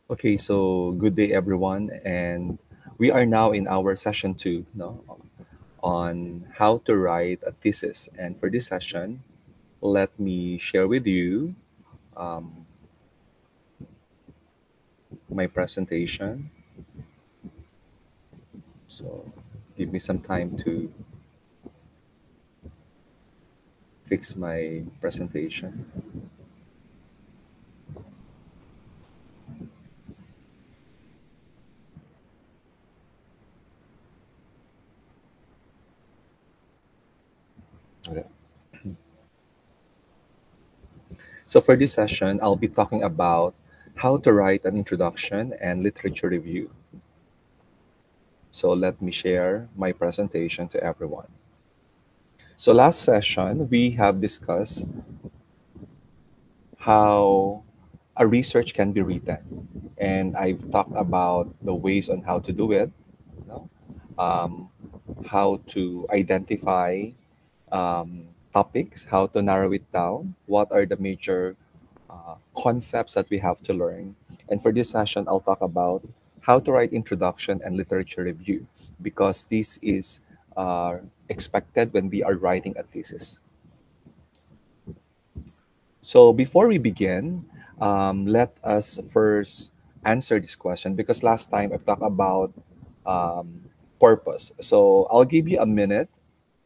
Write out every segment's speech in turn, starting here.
Okay, so good day everyone, and we are now in our session two, no, on how to write a thesis. And for this session, let me share with you um, my presentation. So give me some time to fix my presentation. Okay. So for this session, I'll be talking about how to write an introduction and literature review. So let me share my presentation to everyone. So last session, we have discussed how a research can be written. And I've talked about the ways on how to do it, you know, um, how to identify topics, how to narrow it down, what are the major concepts that we have to learn. And for this session, I'll talk about how to write introduction and literature review because this is expected when we are writing a thesis. So before we begin, let us first answer this question because last time I've talked about purpose. So I'll give you a minute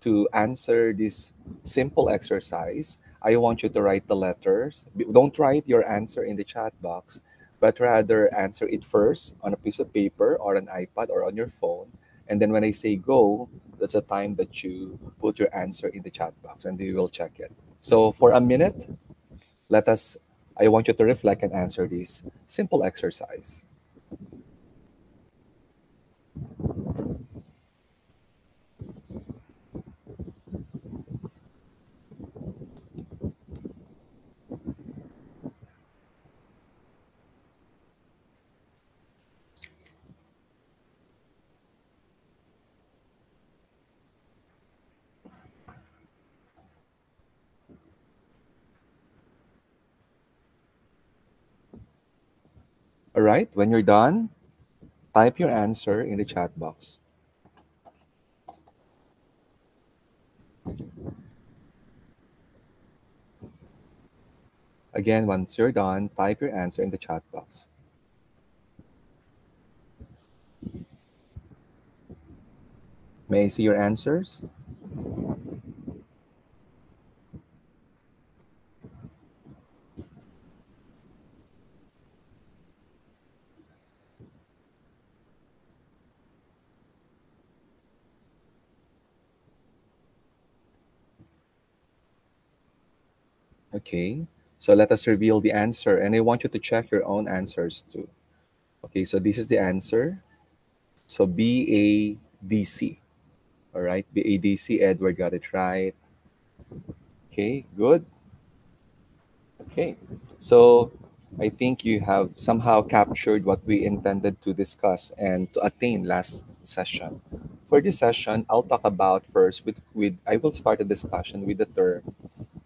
to answer this simple exercise. I want you to write the letters. Don't write your answer in the chat box, but rather answer it first on a piece of paper or an iPad or on your phone. And then when I say go, that's the time that you put your answer in the chat box and we will check it. So for a minute, let us, I want you to reflect and answer this simple exercise. All right, when you're done, type your answer in the chat box. Again, once you're done, type your answer in the chat box. May I see your answers? Okay, so let us reveal the answer, and I want you to check your own answers too. Okay, so this is the answer. So BADC. All right, BADC, Edward got it right. Okay, good. Okay, so I think you have somehow captured what we intended to discuss and to attain last session. For this session, I'll talk about first with I will start a discussion with the term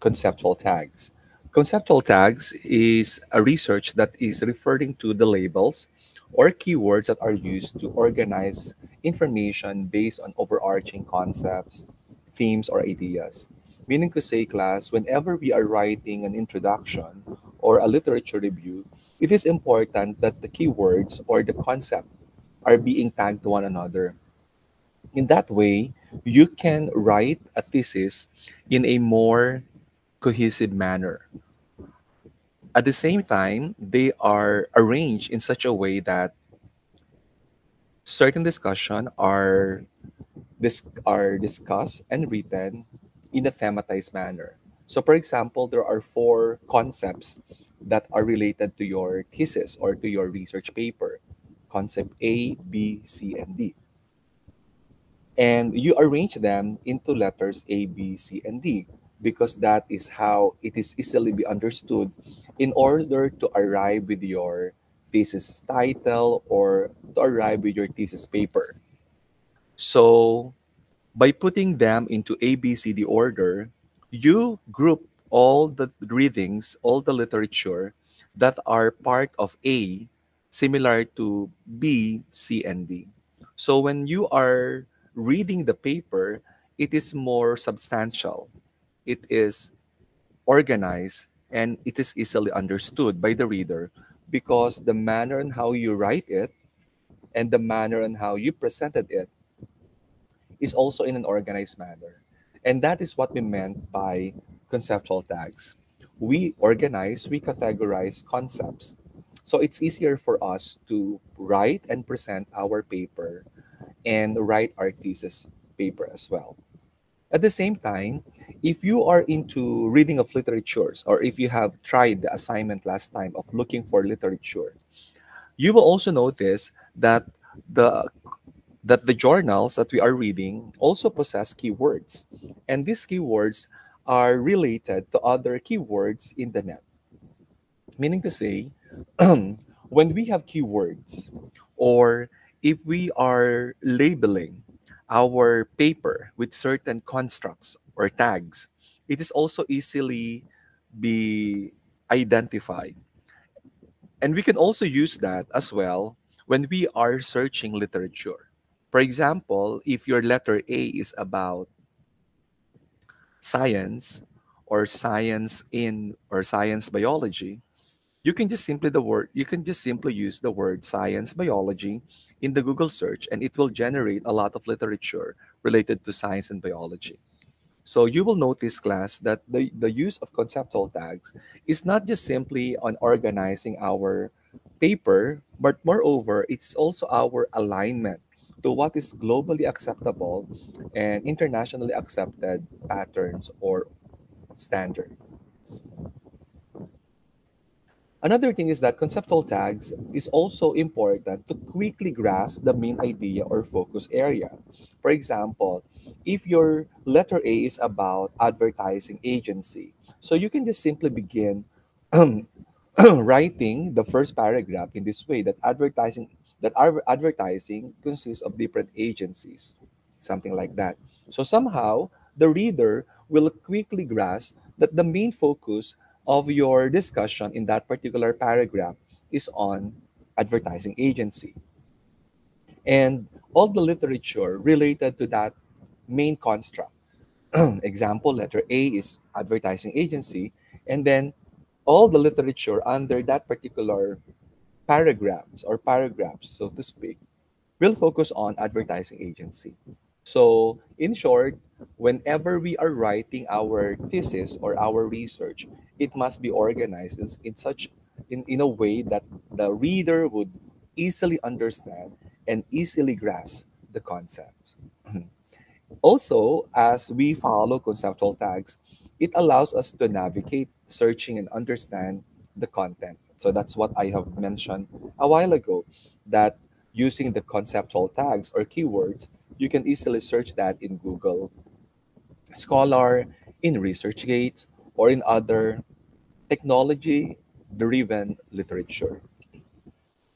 conceptual tags. Conceptual tags is a research that is referring to the labels or keywords that are used to organize information based on overarching concepts, themes, or ideas. Meaning to say, class, whenever we are writing an introduction or a literature review, it is important that the keywords or the concept are being tagged to one another. In that way, you can write a thesis in a more cohesive manner. At the same time, they are arranged in such a way that certain discussion are discussed and written in a thematized manner. So, for example, there are four concepts that are related to your thesis or to your research paper. Concept A, B, C, and D. And you arrange them into letters A, B, C, and D because that is how it is easily be understood in order to arrive with your thesis title or to arrive with your thesis paper. So by putting them into A, B, C, D order, you group all the readings, all the literature that are part of A similar to B, C, and D. So when you are reading the paper, it is more substantial, it is organized, and it is easily understood by the reader because the manner and how you write it and the manner and how you presented it is also in an organized manner. And that is what we meant by conceptual tags. We organize, we categorize concepts. So it's easier for us to write and present our paper and write our thesis paper as well. At the same time, if you are into reading of literatures, or if you have tried the assignment last time of looking for literature, you will also notice that the the journals that we are reading also possess keywords. And these keywords are related to other keywords in the net. Meaning to say, when we have keywords, or if we are labeling our paper with certain constructs or tags, it is also easily be identified. And we can also use that as well when we are searching literature. For example, if your letter A is about science or science in or science biology, you can just simply use the word science biology in the Google search, and it will generate a lot of literature related to science and biology. So you will notice, class, that the use of conceptual tags is not just simply on organizing our paper, but moreover, it's also our alignment to what is globally acceptable and internationally accepted patterns or standards. Another thing is that conceptual tags is also important to quickly grasp the main idea or focus area. For example, if your letter A is about advertising agency, so you can just simply begin writing the first paragraph in this way, that our advertising consists of different agencies, something like that. So somehow the reader will quickly grasp that the main focus of your discussion in that particular paragraph is on advertising agency, and all the literature related to that main construct. Example, letter A is advertising agency, and then all the literature under that particular paragraphs, so to speak, will focus on advertising agency. So, in short, whenever we are writing our thesis or our research, it must be organized in a way that the reader would easily understand and easily grasp the concepts. Also, as we follow conceptual tags, it allows us to navigate, searching, and understand the content. So that's what I have mentioned a while ago, that using the conceptual tags or keywords, you can easily search that in Google Scholar, in ResearchGate, or in other technology-driven literature.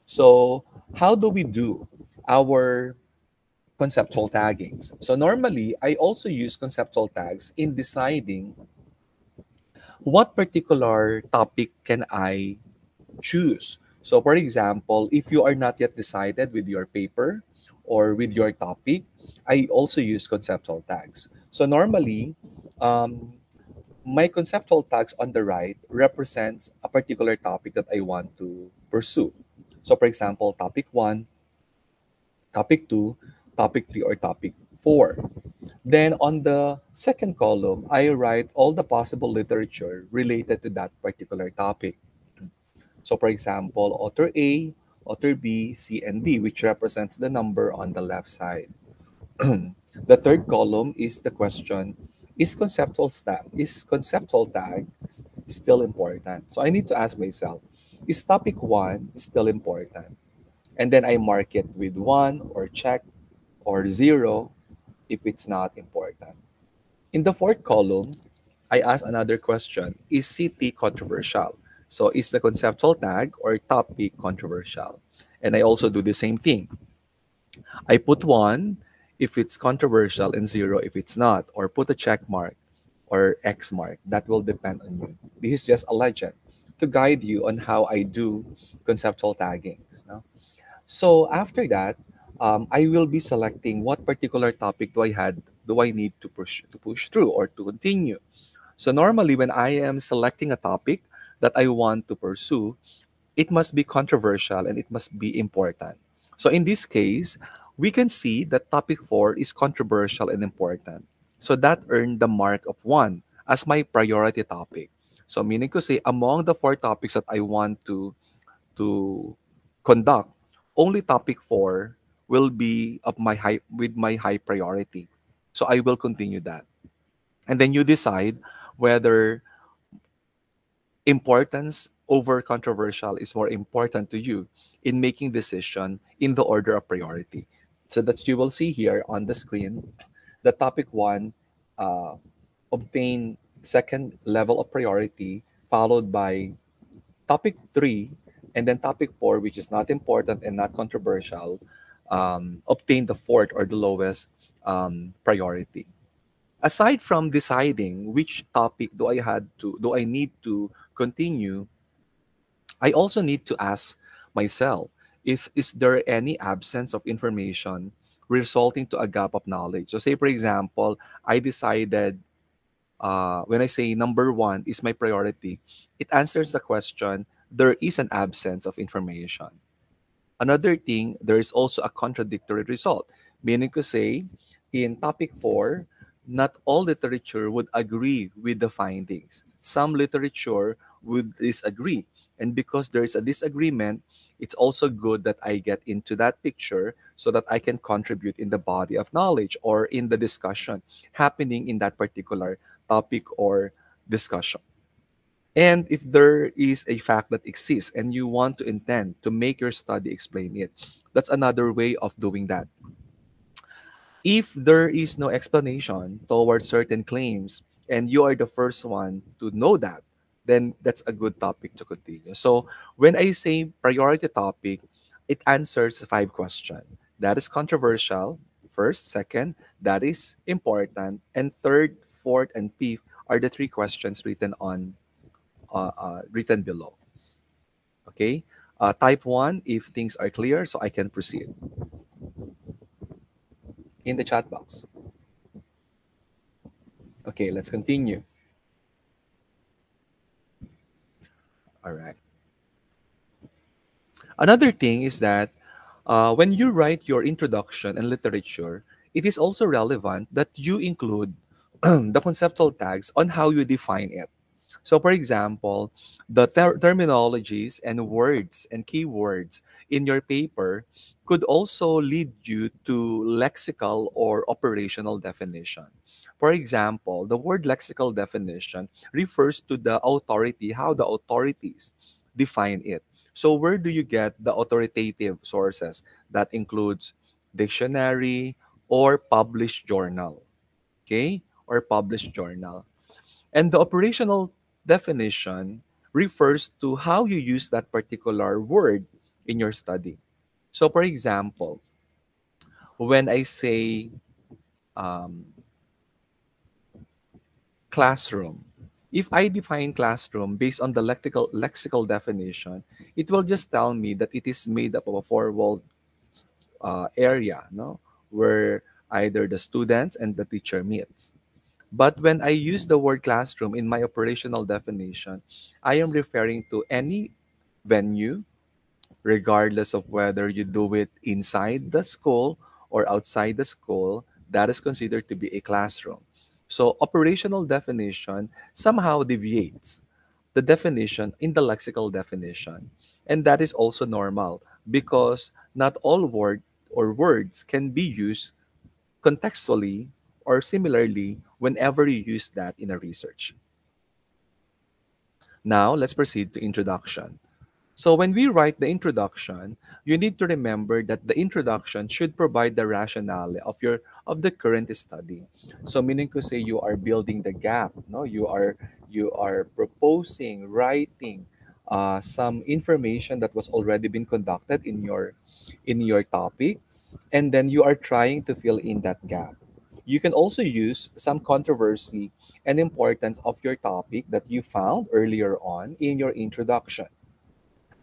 So how do we do our conceptual taggings? So normally, I also use conceptual tags in deciding what particular topic can I choose. So for example, if you are not yet decided with your paper or with your topic, I also use conceptual tags. So normally, um, my conceptual tags on the right represents a particular topic that I want to pursue. So for example, topic 1, topic 2, topic 3, or topic 4. Then on the second column, I write all the possible literature related to that particular topic. So for example, author A, author B, C, and D, which represents the number on the left side. The third column is the question, is conceptual tags still important? So I need to ask myself, is topic 1 still important? And then I mark it with 1 or check or 0 if it's not important. In the fourth column, I ask another question, is city controversial? So is the conceptual tag or topic controversial? And I also do the same thing. I put 1 if it's controversial and 0 if it's not, or put a check mark or X mark. That will depend on you. This is just a legend. to guide you on how I do conceptual taggings. No? So after that, I will be selecting what particular topic do I need to push through or to continue. So normally when I am selecting a topic that I want to pursue, it must be controversial and it must be important. So in this case, we can see that topic 4 is controversial and important. So that earned the mark of 1 as my priority topic. So meaning to say among the 4 topics that I want to conduct, only topic 4 will be of my high with my high priority. So I will continue that. And then you decide whether importance over controversial is more important to you in making decision in the order of priority. So that you will see here on the screen, the topic 1 uh, obtain second level of priority, followed by topic 3, and then topic 4, which is not important and not controversial, obtain the fourth or the lowest priority. Aside from deciding which topic do I need to continue, I also need to ask myself if is there any absence of information resulting to a gap of knowledge. So say for example, I decided when I say number 1 is my priority, it answers the question there is an absence of information. Another thing, there is also a contradictory result, meaning to say, in topic 4, not all literature would agree with the findings. Some literature would disagree. And because there is a disagreement, it's also good that I get into that picture so that I can contribute in the body of knowledge or in the discussion happening in that particular topic or discussion. And if there is a fact that exists and you want to intend to make your study explain it, that's another way of doing that. If there is no explanation towards certain claims and you are the first one to know that, then that's a good topic to continue. So when I say priority topic, it answers 5 questions. That is controversial, first, second, that is important, and third, fourth, and fifth are the 3 questions written below. Okay. Type 1, if things are clear, so I can proceed in the chat box. Okay, let's continue. All right. Another thing is that when you write your introduction and literature, it is also relevant that you include the conceptual tags on how you define it. So, for example, the terminologies and words and keywords in your paper could also lead you to lexical or operational definition. For example, the word lexical definition refers to the authority, how the authorities define it. So, where do you get the authoritative sources? That includes dictionary or published journal. Okay? Or published journal. And the operational definition refers to how you use that particular word in your study. So, for example, when I say um, classroom, if I define classroom based on the lexical definition, it will just tell me that it is made up of a four-walled area, no, where either the students and the teacher meets. But when I use the word classroom in my operational definition, I am referring to any venue, regardless of whether you do it inside the school or outside the school, that is considered to be a classroom. So, operational definition somehow deviates the definition in the lexical definition. And that is also normal because not all words can be used contextually or similarly whenever you use that in a research. Now, let's proceed to introduction. So when we write the introduction, you need to remember that the introduction should provide the rationale of the current study. So meaning to say you are building the gap, no? You are proposing, writing some information that was already been conducted in your topic, and then you are trying to fill in that gap. You can also use some controversy and importance of your topic that you found earlier on in your introduction.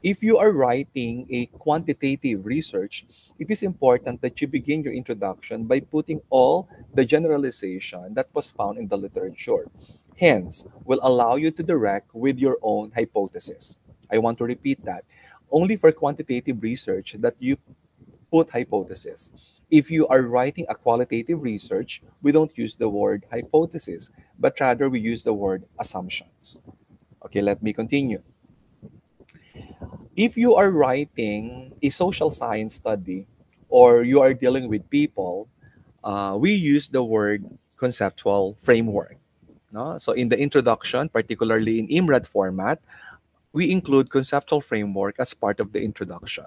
If you are writing a quantitative research, it is important that you begin your introduction by putting all the generalization that was found in the literature. Hence, will allow you to direct with your own hypothesis. I want to repeat that. Only for quantitative research that you put hypothesis. If you are writing a qualitative research, we don't use the word hypothesis, but rather we use the word assumptions. Okay, let me continue. If you are writing a social science study or you are dealing with people, we use the word conceptual framework. No? So in the introduction, particularly in IMRAD format, we include conceptual framework as part of the introduction.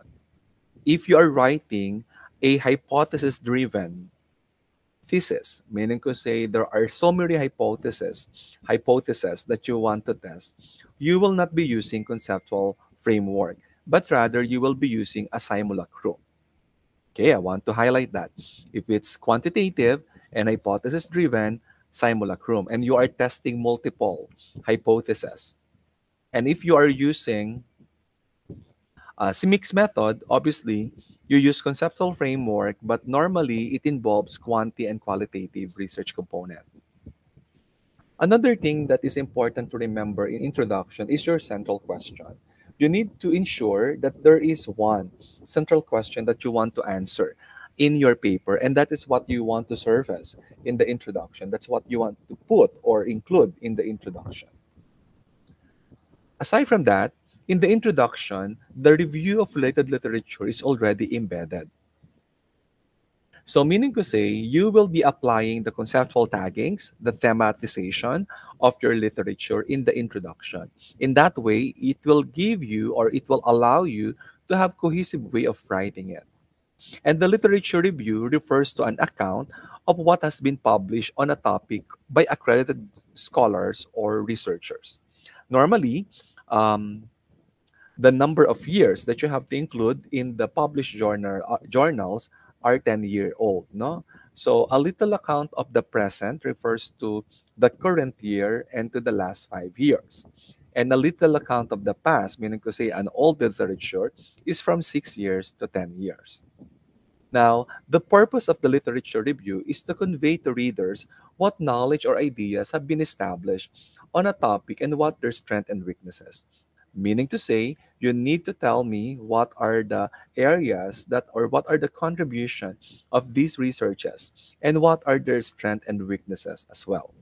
If you are writing a hypothesis-driven thesis, meaning to say there are so many hypotheses that you want to test, you will not be using conceptual framework, but rather you will be using a simulacrum. Okay, I want to highlight that. If it's quantitative and hypothesis driven, simulacrum, and you are testing multiple hypotheses. And if you are using a mixed method, obviously, you use conceptual framework, but normally it involves quanti and qualitative research component. Another thing that is important to remember in introduction is your central question. You need to ensure that there is one central question that you want to answer in your paper, and that is what you want to surface in the introduction. That's what you want to put or include in the introduction. Aside from that, in the introduction, the review of related literature is already embedded. So meaning to say, you will be applying the conceptual taggings, the thematization of your literature in the introduction. In that way, it will give you or it will allow you to have cohesive way of writing it. And the literature review refers to an account of what has been published on a topic by accredited scholars or researchers. Normally, um, the number of years that you have to include in the published journals are 10-year old, no? So a little account of the present refers to the current year and to the last 5 years. And a little account of the past, meaning to say an old literature, is from 6 years to 10 years. Now, the purpose of the literature review is to convey to readers what knowledge or ideas have been established on a topic and what their strengths and weaknesses. Meaning to say, you need to tell me what are the areas that or what are the contributions of these researches and what are their strengths and weaknesses as well.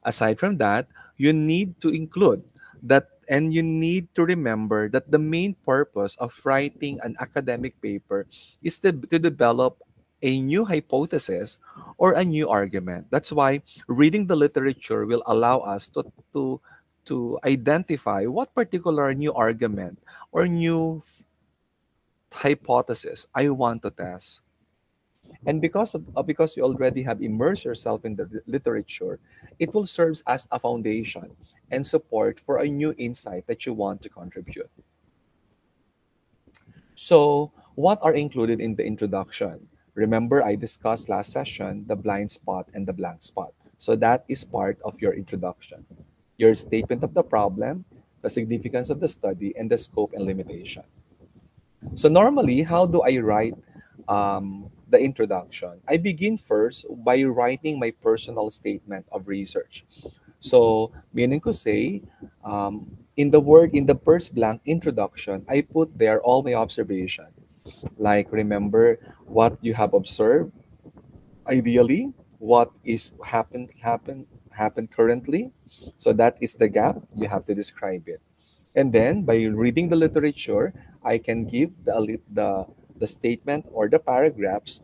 Aside from that, you need to include that and you need to remember that the main purpose of writing an academic paper is to develop a new hypothesis or a new argument. That's why reading the literature will allow us to identify what particular new argument or new hypothesis I want to test. And because you already have immersed yourself in the literature, it will serve as a foundation and support for a new insight that you want to contribute. So, what are included in the introduction? Remember, I discussed last session the blind spot and the blank spot. So, that is part of your introduction. Your statement of the problem, the significance of the study, and the scope and limitation. So normally, how do I write the introduction? I begin first by writing my personal statement of research. So meaning to say, in the first blank introduction, I put there all my observation. Like remember what you have observed, ideally, what is happened currently. So that is the gap. You have to describe it. And then by reading the literature, I can give the statement or the paragraphs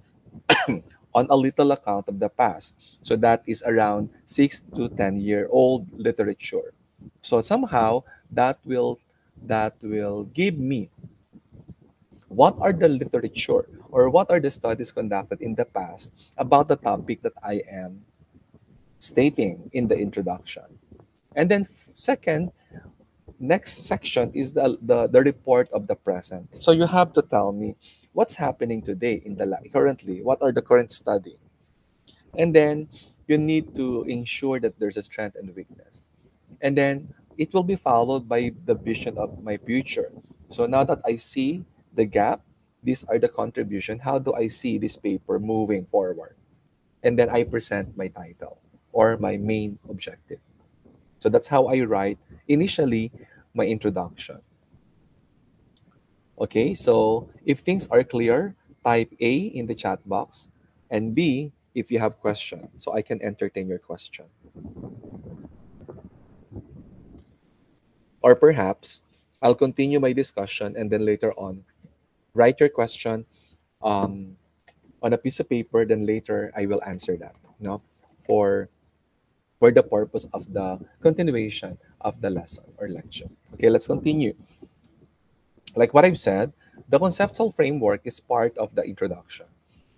on a little account of the past. So that is around 6 to 10 year old literature. So somehow that will give me what are the literature or what are the studies conducted in the past about the topic that I am stating in the introduction. And then second, next section is the report of the present. So you have to tell me what's happening today in the currently, what are the current study. And then you need to ensure that there's a strength and weakness. And then it will be followed by the vision of my future. So now that I see the gap, these are the contribution. How do I see this paper moving forward? And then I present my title or my main objective. So that's how I write initially my introduction. Okay, so if things are clear, type A in the chat box and B if you have question, so I can entertain your question. Or perhaps I'll continue my discussion and then later on write your question um, on a piece of paper. Then later I will answer that. No, for for the purpose of the continuation of the lesson or lecture. Okay, let's continue. Like what I've said, the conceptual framework is part of the introduction.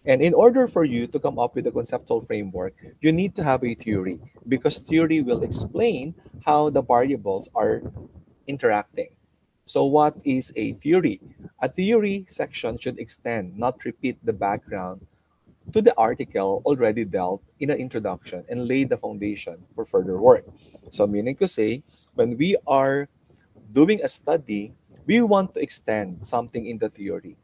And in order for you to come up with a conceptual framework, you need to have a theory because theory will explain how the variables are interacting. So, what is a theory? A theory section should extend, not repeat the background to the article already dealt in an introduction and lay the foundation for further work. So, meaning to say, when we are doing a study, we want to extend something in the theory.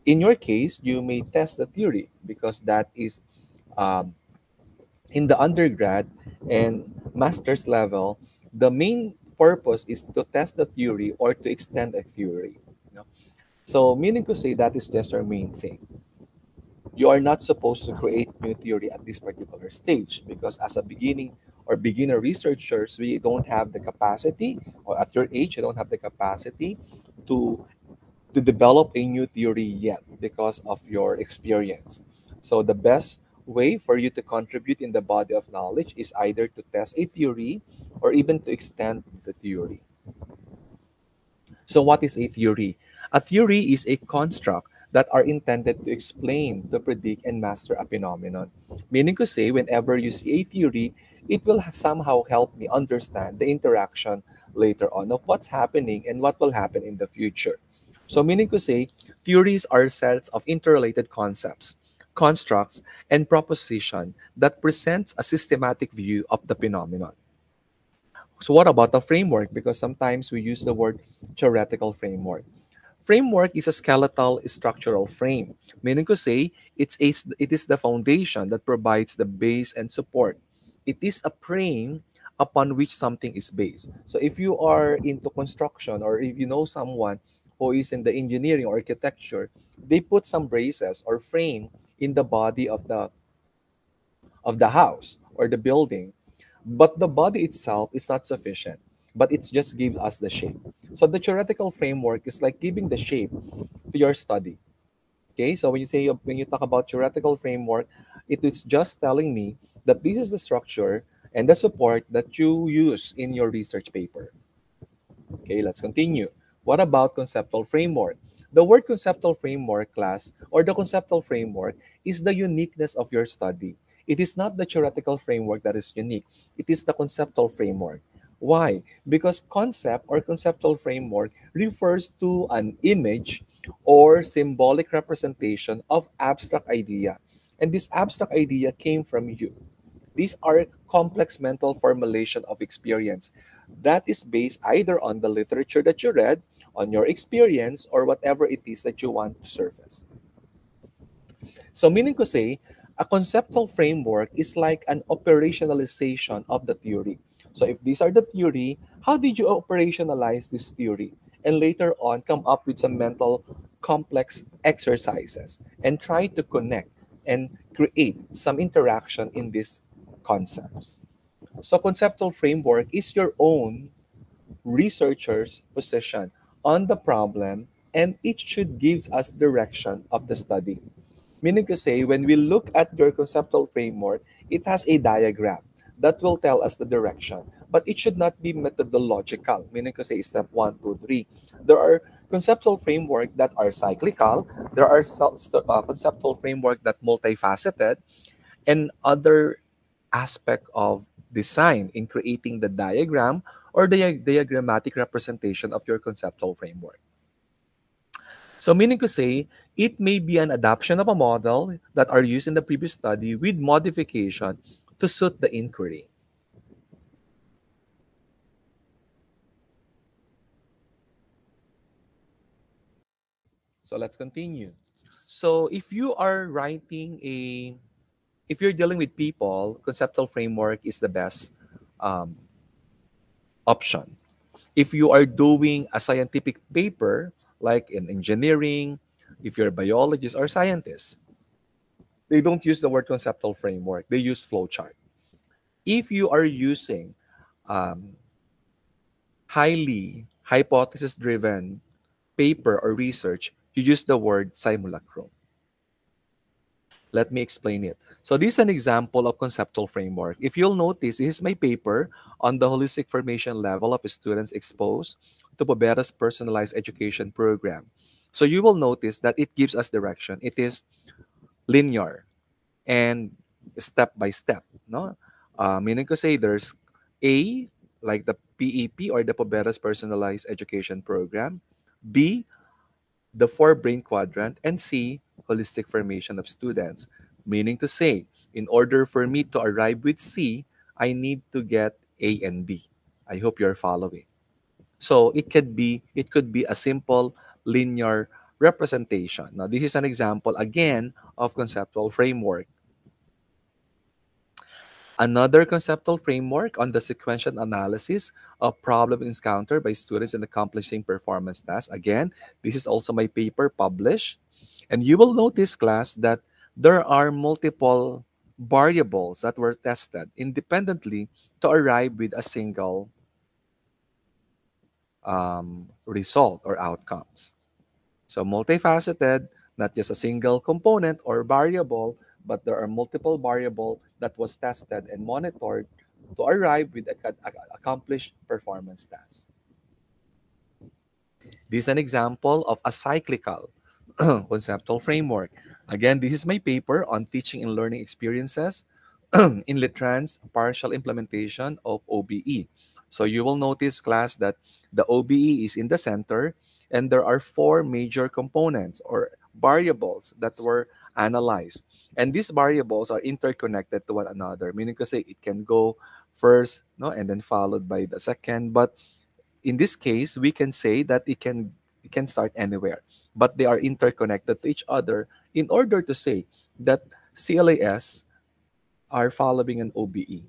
In your case, you may test the theory because that is um, in the undergrad and master's level. The main purpose is to test the theory or to extend a theory. You know? So, meaning to say that is just our main thing. You are not supposed to create new theory at this particular stage because as a beginning or beginner researchers, we don't have the capacity, or at your age, you don't have the capacity to develop a new theory yet because of your experience. So the best way for you to contribute in the body of knowledge is either to test a theory or even to extend the theory. So what is a theory? A theory is a construct that are intended to explain, to predict, and master a phenomenon. Meaning to say, whenever you see a theory, it will somehow help me understand the interaction later on of what's happening and what will happen in the future. So meaning to say, theories are sets of interrelated concepts, constructs, and proposition that presents a systematic view of the phenomenon. So what about the framework? Because sometimes we use the word theoretical framework. Framework is a skeletal structural frame, meaning to say it is the foundation that provides the base and support. It is a frame upon which something is based. So if you are into construction or if you know someone who is in the engineering or architecture, they put some braces or frame in the body of the house or the building, but the body itself is not sufficient, but it just gives us the shape. So the theoretical framework is like giving the shape to your study. Okay, so when you talk about theoretical framework, it is just telling me that this is the structure and the support that you use in your research paper. Okay, let's continue. What about conceptual framework? The word conceptual framework class or the conceptual framework is the uniqueness of your study. It is not the theoretical framework that is unique. It is the conceptual framework. Why? Because concept or conceptual framework refers to an image or symbolic representation of abstract idea. And this abstract idea came from you. These are complex mental formulation of experience that is based either on the literature that you read, on your experience, or whatever it is that you want to surface. So meaning to say, a conceptual framework is like an operationalization of the theory. So if these are the theory, how did you operationalize this theory? And later on, come up with some mental complex exercises and try to connect and create some interaction in these concepts. So conceptual framework is your own researcher's position on the problem and it should give us direction of the study. Meaning to say, when we look at your conceptual framework, it has a diagram that will tell us the direction, but it should not be methodological, meaning to say step 1, 2, 3. There are conceptual framework that are cyclical, there are conceptual framework that multifaceted, and other aspect of design in creating the diagram or the diagrammatic representation of your conceptual framework. So meaning to say, it may be an adaptation of a model that are used in the previous study with modification to suit the inquiry. So let's continue. So if you're dealing with people, conceptual framework is the best um, option. If you are doing a scientific paper, like in engineering, if you're a biologist or scientist, they don't use the word conceptual framework. They use flowchart. If you are using um, highly hypothesis-driven paper or research, you use the word simulacrum. Let me explain it. So this is an example of conceptual framework. If you'll notice, this is my paper on the holistic formation level of students exposed to Pobera's personalized education program. So you will notice that it gives us direction. It is linear and step by step. No, meaning to say there's A, like the PEP or the Pobera's personalized education program. B, the four brain quadrant, and C, holistic formation of students. Meaning to say, in order for me to arrive with C, I need to get A and B. I hope you're following. So it could be a simple linear representation. Now, this is an example again of conceptual framework. Another conceptual framework on the sequential analysis of problems encountered by students in accomplishing performance tasks. Again, this is also my paper published. And you will notice, class, that there are multiple variables that were tested independently to arrive with a single result or outcomes. So multifaceted, not just a single component or variable, but there are multiple variables that was tested and monitored to arrive with accomplished performance tasks. This is an example of a cyclical conceptual framework. Again, this is my paper on teaching and learning experiences in Litran's partial implementation of OBE. So you will notice, class, that the OBE is in the center and there are four major components or variables that were analyzed. And these variables are interconnected to one another, meaning to say it can go first, no, and then followed by the second. But in this case, we can say that it can start anywhere, but they are interconnected to each other in order to say that CLAS are following an OBE.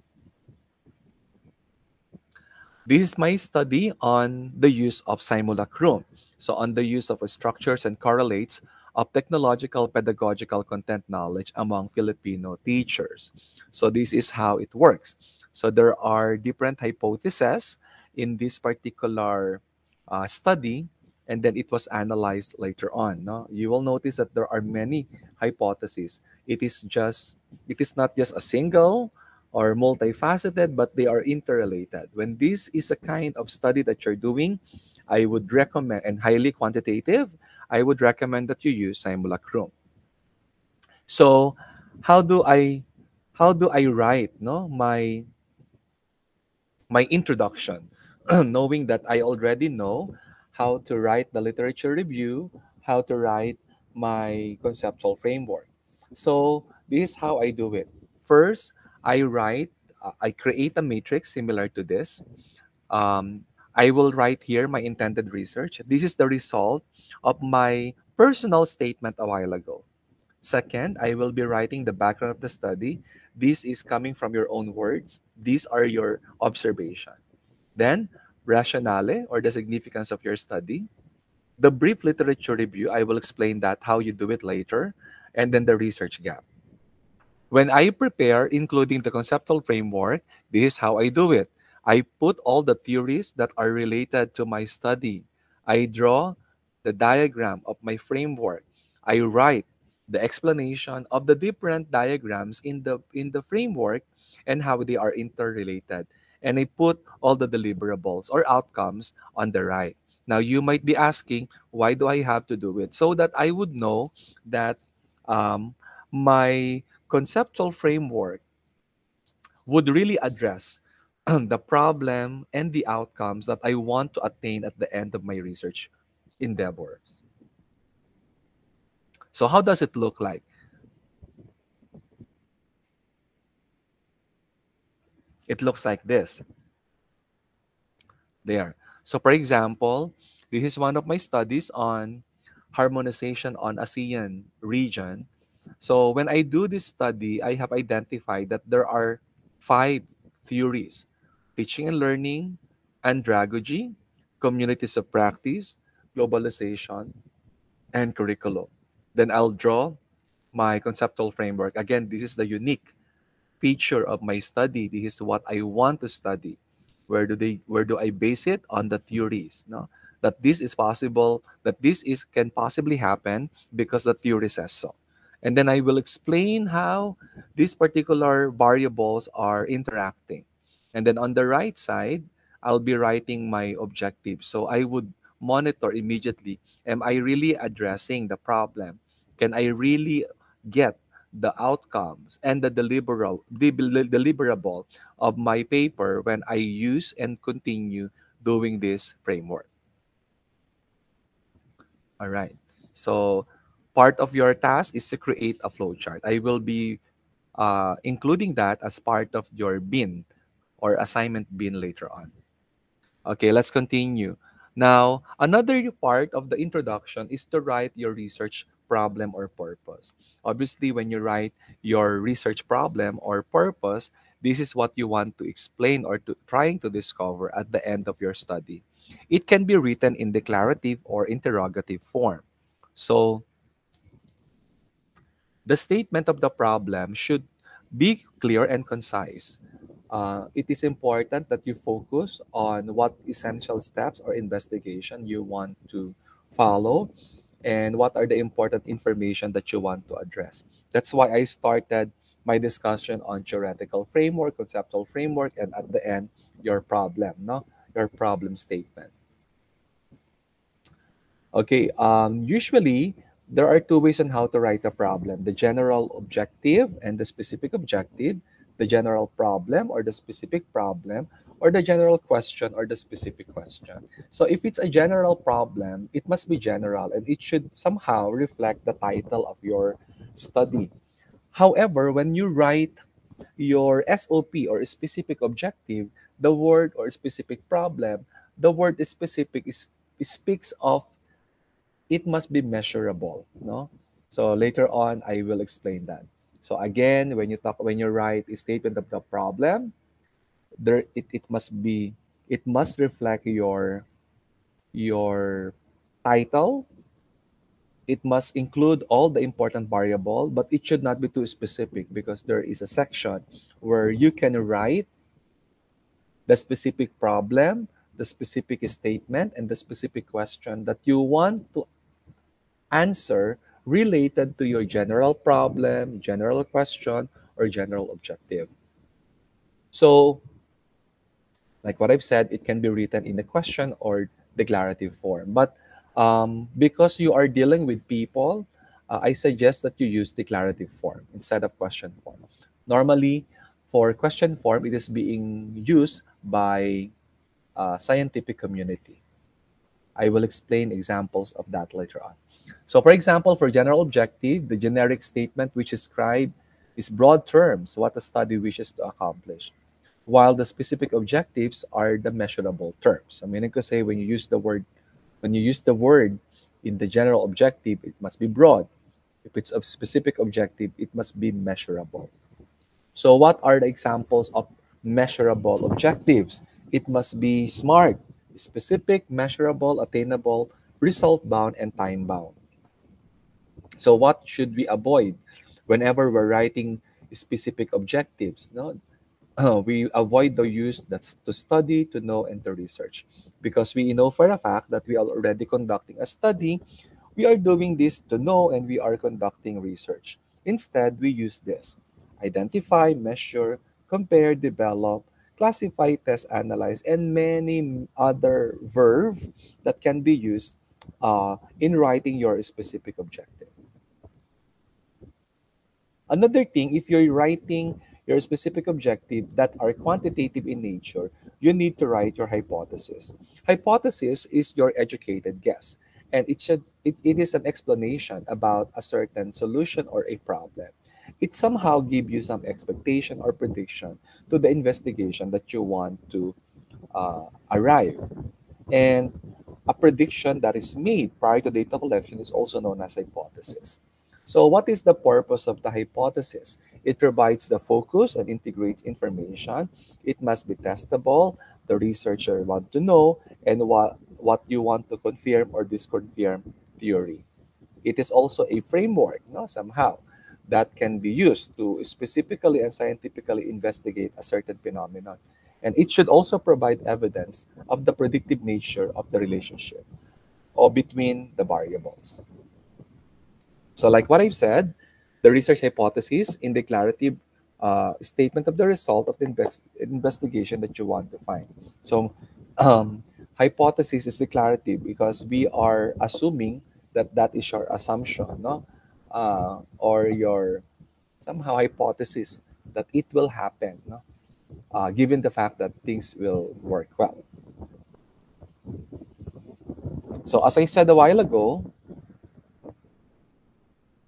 This is my study on the use of simulacrum. So on the use of structures and correlates of technological pedagogical content knowledge among Filipino teachers. So this is how it works. So there are different hypotheses in this particular study, and then it was analyzed later on. No? You will notice that there are many hypotheses. It is not just a single or multifaceted, but they are interrelated. When this is a kind of study that you're doing, I would recommend, and highly quantitative, I would recommend that you use simulacrum. So how do I write my introduction, knowing that I already know how to write the literature review, how to write my conceptual framework. So this is how I do it. First, I create a matrix similar to this. Um, I will write here my intended research. This is the result of my personal statement a while ago. Second, I will be writing the background of the study. This is coming from your own words. These are your observation. Then, rationale or the significance of your study. The brief literature review, I will explain that how you do it later. And then the research gap. When I prepare, including the conceptual framework, this is how I do it. I put all the theories that are related to my study. I draw the diagram of my framework. I write the explanation of the different diagrams in the framework and how they are interrelated. And I put all the deliverables or outcomes on the right. Now you might be asking, why do I have to do it? So that I would know that my conceptual framework would really address the problem and the outcomes that I want to attain at the end of my research endeavors. So, how does it look like? It looks like this. There. So, for example, this is one of my studies on harmonization on ASEAN region. So, when I do this study, I have identified that there are five theories: teaching and learning, andragogy, communities of practice, globalization, and curriculum. Then I'll draw my conceptual framework. Again, this is the unique feature of my study. This is what I want to study. Where do I base it? On the theories, no? That this is possible, that this is can possibly happen because the theory says so. And then I will explain how these particular variables are interacting. And then on the right side, I'll be writing my objective. So I would monitor immediately, am I really addressing the problem? Can I really get the outcomes and the deliverable of my paper when I use and continue doing this framework. All right. So part of your task is to create a flowchart. I will be including that as part of your bin or assignment bin later on. Okay, let's continue. Now, another part of the introduction is to write your research problem or purpose. Obviously, when you write your research problem or purpose, this is what you want to explain or to trying to discover at the end of your study. It can be written in declarative or interrogative form. So, the statement of the problem should be clear and concise. It is important that you focus on what essential steps or investigation you want to follow and what are the important information that you want to address. That's why I started my discussion on theoretical framework, conceptual framework, and at the end, your problem, no? Your problem statement. Okay, usually there are two ways on how to write a problem: the general objective and the specific objective, the general problem or the specific problem, or the general question or the specific question. So, if it's a general problem, it must be general and it should somehow reflect the title of your study. However, when you write your SOP or specific objective, the word or specific problem, the word specific speaks of it must be measurable, no? So later on I will explain that. So again, when you write a statement of the problem, it must be, it must reflect your title. It must include all the important variable, but it should not be too specific because there is a section where you can write the specific problem, the specific statement, and the specific question that you want to answer related to your general problem, general question, or general objective. So, like what I've said, it can be written in the question or declarative form. But because you are dealing with people, I suggest that you use declarative form instead of question form. Normally, for question form, it is being used by scientific community. I will explain examples of that later on. So, for example, for general objective, the generic statement which describe is broad terms what the study wishes to accomplish, while the specific objectives are the measurable terms. I mean, I could say when you use the word in the general objective, it must be broad. If it's a specific objective, it must be measurable. So, what are the examples of measurable objectives? It must be SMART: specific, measurable, attainable, result bound, and time bound. So, what should we avoid whenever we're writing specific objectives? No, we avoid the use that's to study, to know, and to research, because we know for a fact that we are already conducting a study. We are doing this to know, and we are conducting research. Instead, we use this: identify, measure, compare, develop, classify, test, analyze, and many other verbs that can be used in writing your specific objective. Another thing, if you're writing your specific objective that are quantitative in nature, you need to write your hypothesis. Hypothesis is your educated guess, and it is an explanation about a certain solution or a problem. It somehow give you some expectation or prediction to the investigation that you want to arrive. And a prediction that is made prior to data collection is also known as hypothesis. So what is the purpose of the hypothesis? It provides the focus and integrates information. It must be testable. The researcher want to know and what you want to confirm or disconfirm theory. It is also a framework, no, somehow, that can be used to specifically and scientifically investigate a certain phenomenon. And it should also provide evidence of the predictive nature of the relationship or between the variables. So, like what I've said, the research hypothesis in declarative statement of the result of the investigation that you want to find. So, hypothesis is declarative because we are assuming that that is your assumption, no, or your somehow hypothesis that it will happen, no, given the fact that things will work well. So, as I said a while ago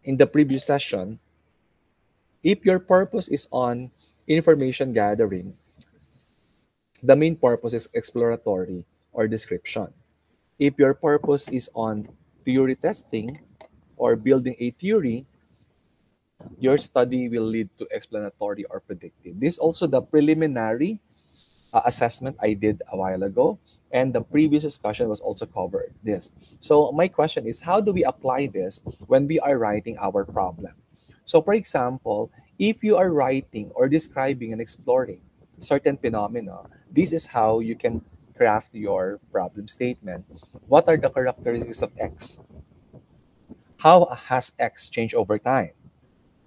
in the previous session, if your purpose is on information gathering, the main purpose is exploratory or description. If your purpose is on theory testing or building a theory, your study will lead to explanatory or predictive. This is also the preliminary assessment I did a while ago, and the previous discussion was also covered this. So my question is, how do we apply this when we are writing our problem? So for example, if you are writing or describing and exploring certain phenomena, this is how you can craft your problem statement. What are the characteristics of X? How has X changed over time?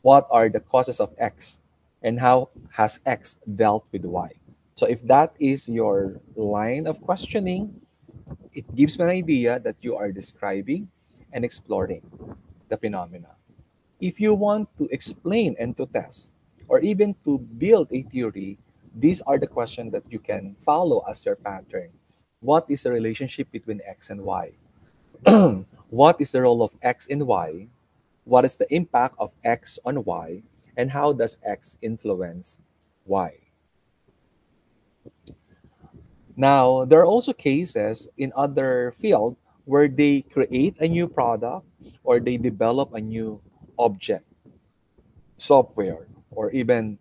What are the causes of X? And how has X dealt with Y? So if that is your line of questioning, it gives me an idea that you are describing and exploring the phenomena. If you want to explain and to test, or even to build a theory, these are the questions that you can follow as your pattern. What is the relationship between X and Y? What is the role of X in Y? What is the impact of X on Y? And how does X influence Y? Now, there are also cases in other field where they create a new product or they develop a new object, software, or even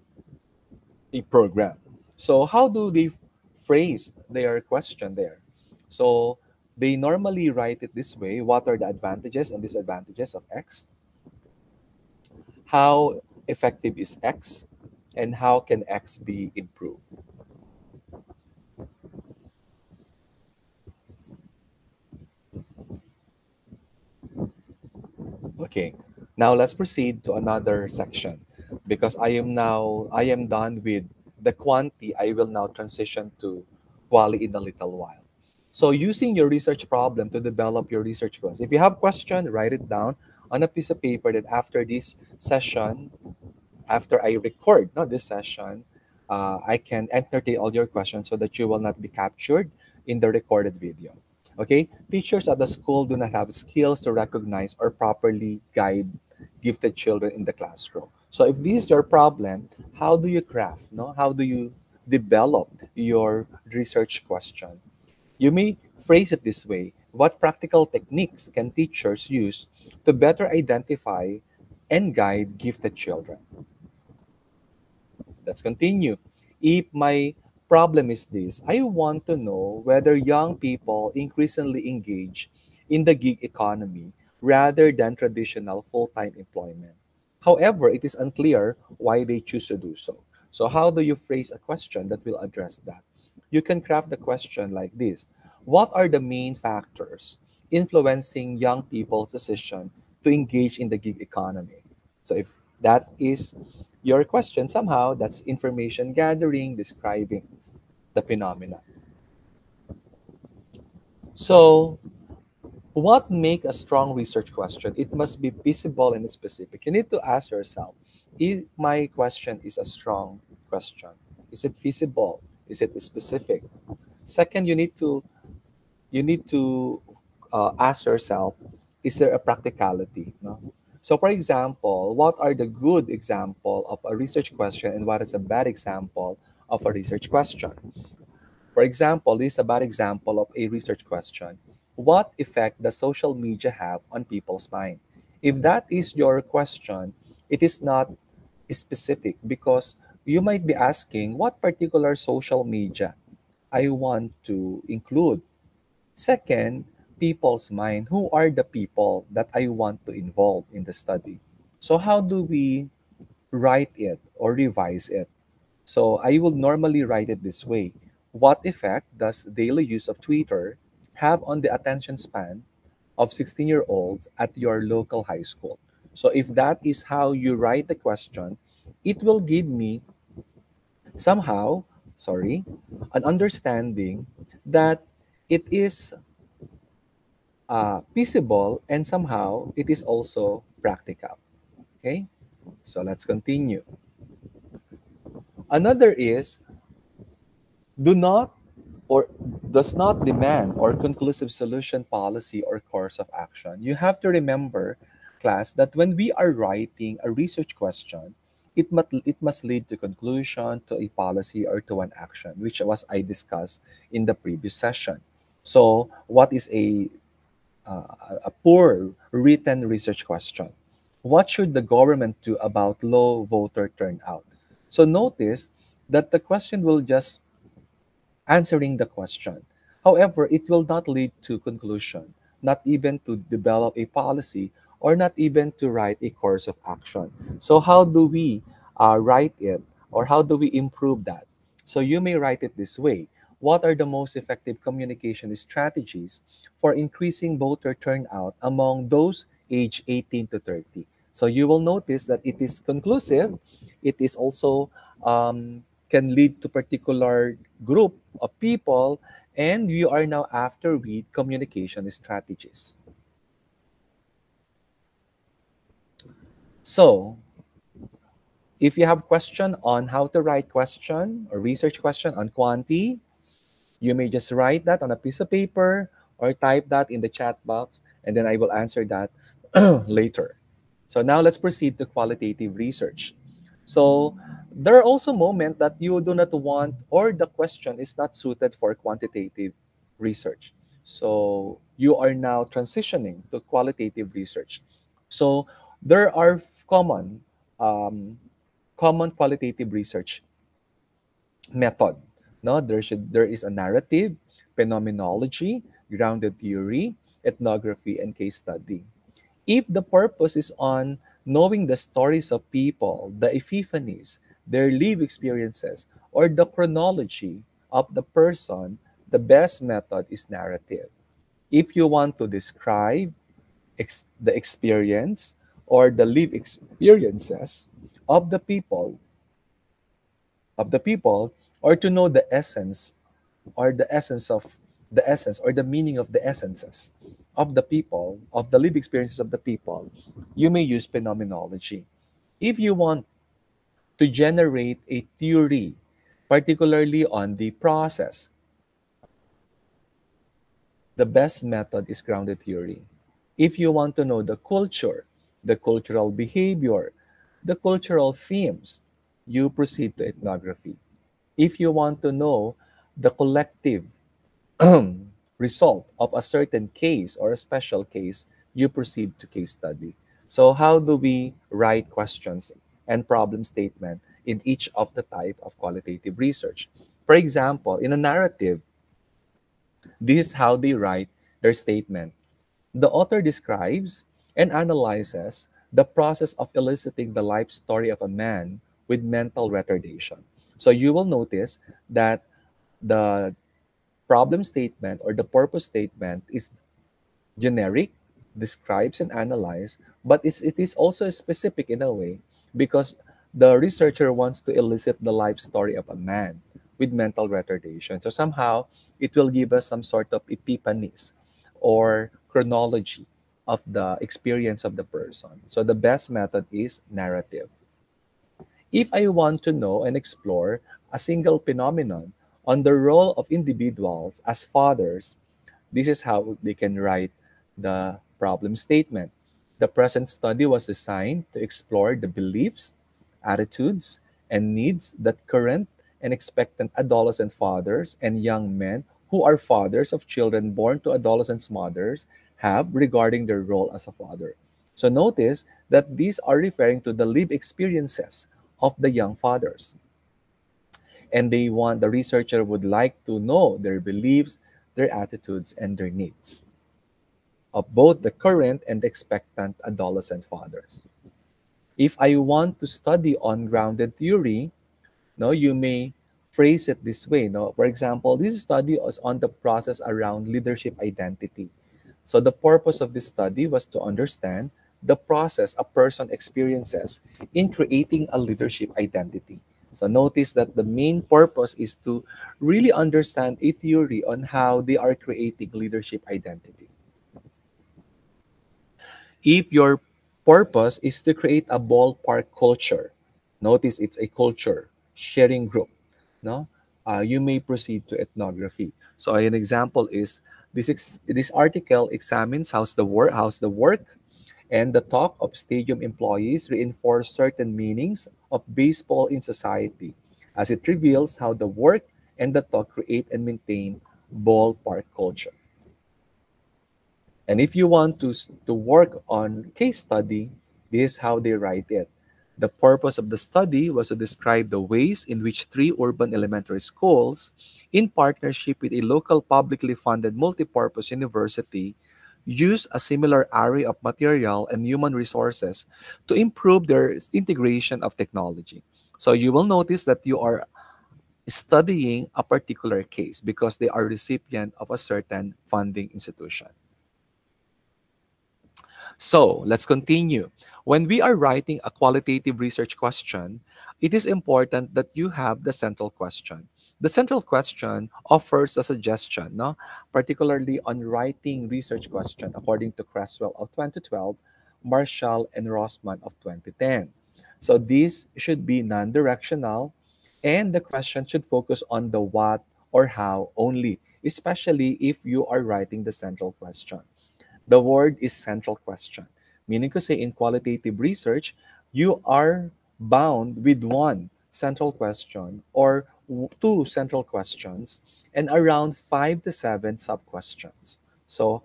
a program. So how do they phrase their question there? So they normally write it this way: what are the advantages and disadvantages of X? How effective is X? And how can X be improved? Okay, now let's proceed to another section because I am done with the quantity. I will now transition to quality in a little while. So using your research problem to develop your research goals. If you have question, write it down on a piece of paper that after this session, after I record this session, I can entertain all your questions so that you will not be captured in the recorded video. Okay, teachers at the school do not have skills to recognize or properly guide gifted children in the classroom. So if this is your problem, how do you craft? No, how do you develop your research question? You may phrase it this way: what practical techniques can teachers use to better identify and guide gifted children? Let's continue. If my problem is this, I want to know whether young people increasingly engage in the gig economy rather than traditional full-time employment. However, it is unclear why they choose to do so. So how do you phrase a question that will address that? You can craft the question like this: what are the main factors influencing young people's decision to engage in the gig economy? So if that is your question, somehow that's information gathering, describing the phenomena. So what make a strong research question? It must be visible and specific. You need to ask yourself, if my question is a strong question, is it feasible? Is it specific? Second, you need to ask yourself, is there a practicality? No? So, for example, what are the good example of a research question and what is a bad example of a research question? For example, this is a bad example of a research question. What effect does social media have on people's mind? If that is your question, it is not specific because you might be asking what particular social media I want to include. Second, people's mind. Who are the people that I want to involve in the study? So, how do we write it or revise it? So, I will normally write it this way. What effect does daily use of Twitter have on the attention span of 16-year-olds at your local high school? So, if that is how you write the question, it will give me somehow, sorry, an understanding that it is feasible and somehow it is also practical. Okay, so let's continue. Another is do not or does not demand or conclusive solution policy or course of action. You have to remember, class, that when we are writing a research question, it must lead to conclusion, to a policy, or to an action, which was I discussed in the previous session. So, what is a poor written research question? What should the government do about low voter turnout? So notice that the question will just answering the question. However, it will not lead to conclusion, not even to develop a policy, or not even to write a course of action. So how do we write it, or how do we improve that? So you may write it this way. What are the most effective communication strategies for increasing voter turnout among those age 18 to 30? So you will notice that it is conclusive. It is also can lead to particular group of people, and we are now after with communication strategies. So if you have question on how to write question or research question on quanti, you may just write that on a piece of paper or type that in the chat box, and then I will answer that later. So now let's proceed to qualitative research. So there are also moments that you do not want or the question is not suited for quantitative research. So you are now transitioning to qualitative research. So there are um, common qualitative research method. No, there is a narrative, phenomenology, grounded theory, ethnography, and case study. If the purpose is on knowing the stories of people, the epiphanies, their live experiences, or the chronology of the person, the best method is narrative. If you want to describe the experience or the live experiences of the people, or to know the essence or the essence of the essence or the meaning of the essences of the people, of the lived experiences of the people, you may use phenomenology. If you want to generate a theory, particularly on the process, the best method is grounded theory. If you want to know the culture, the cultural behavior, the cultural themes, you proceed to ethnography. If you want to know the collective result of a certain case or a special case, you proceed to case study. So how do we write questions and problem statement in each of the type of qualitative research? For example, in a narrative, this is how they write their statement. The author describes and analyzes the process of eliciting the life story of a man with mental retardation. So you will notice that the problem statement or the purpose statement is generic, describes and analyze, but it is also specific in a way because the researcher wants to elicit the life story of a man with mental retardation. So somehow it will give us some sort of epiphanies or chronology of the experience of the person. So the best method is narrative. If I want to know and explore a single phenomenon on the role of individuals as fathers, this is how they can write the problem statement. The present study was designed to explore the beliefs, attitudes, and needs that current and expectant adolescent fathers and young men who are fathers of children born to adolescent mothers have regarding their role as a father. So notice that these are referring to the lived experiences of the young fathers. And the researcher would like to know their beliefs, their attitudes, and their needs of both the current and the expectant adolescent fathers. If I want to study ungrounded theory, no, you may phrase it this way. No, for example, this study is on the process around leadership identity. So the purpose of this study was to understand the process a person experiences in creating a leadership identity. So notice that the main purpose is to really understand a theory on how they are creating leadership identity. If your purpose is to create a ballpark culture, notice it's a culture, sharing group, no? You may proceed to ethnography. So an example is this article examines how's the work and the talk of stadium employees reinforce certain meanings of baseball in society, as it reveals how the work and the talk create and maintain ballpark culture. And if you want to work on case study, this is how they write it. The purpose of the study was to describe the ways in which three urban elementary schools, in partnership with a local publicly funded multipurpose university, use a similar array of material and human resources to improve their integration of technology. So you will notice that you are studying a particular case because they are recipient of a certain funding institution. So let's continue. When we are writing a qualitative research question, it is important that you have the central question. The central question offers a suggestion, no? Particularly on writing research question according to Creswell of 2012, Marshall and Rossman of 2010. So this should be non-directional and the question should focus on the what or how only, especially if you are writing the central question. The word is central question, meaning to say in qualitative research, you are bound with one central question or two central questions and around 5 to 7 sub-questions. So